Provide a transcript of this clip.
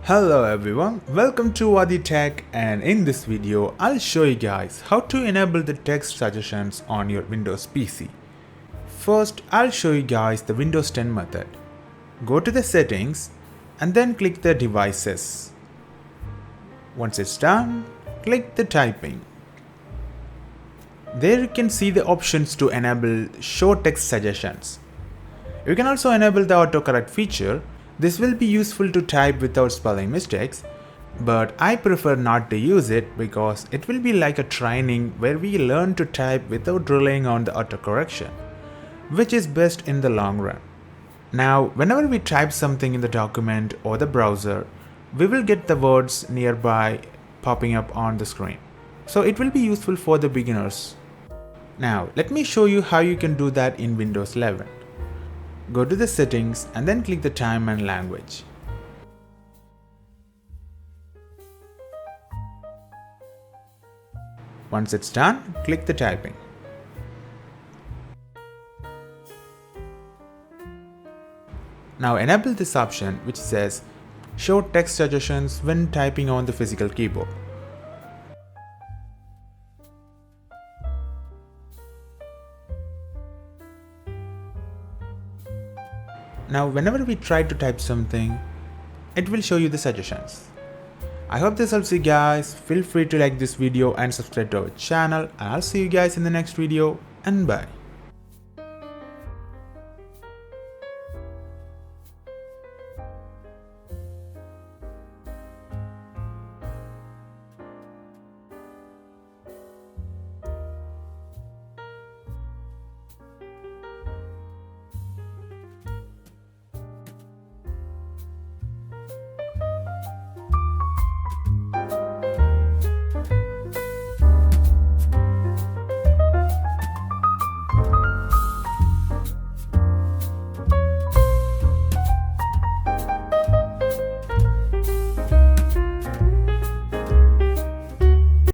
Hello everyone, welcome to Athi Tech, and in this video I'll show you guys how to enable the text suggestions on your Windows PC. First I'll show you guys the Windows 10 method. Go to the settings and then click the devices. Once it's done, click the typing. There you can see the options to enable show text suggestions. You can also enable the autocorrect feature. This will be useful to type without spelling mistakes, but I prefer not to use it because it will be like a training where we learn to type without relying on the autocorrection, which is best in the long run. Now, whenever we type something in the document or the browser, we will get the words nearby popping up on the screen. So it will be useful for the beginners. Now, let me show you how you can do that in Windows 11. Go to the settings and then click the time and language. Once it's done, click the typing. Now enable this option which says show text suggestions when typing on the physical keyboard. Now whenever we try to type something, it will show you the suggestions. I hope this helps you guys. Feel free to like this video and subscribe to our channel, and I'll see you guys in the next video, and bye.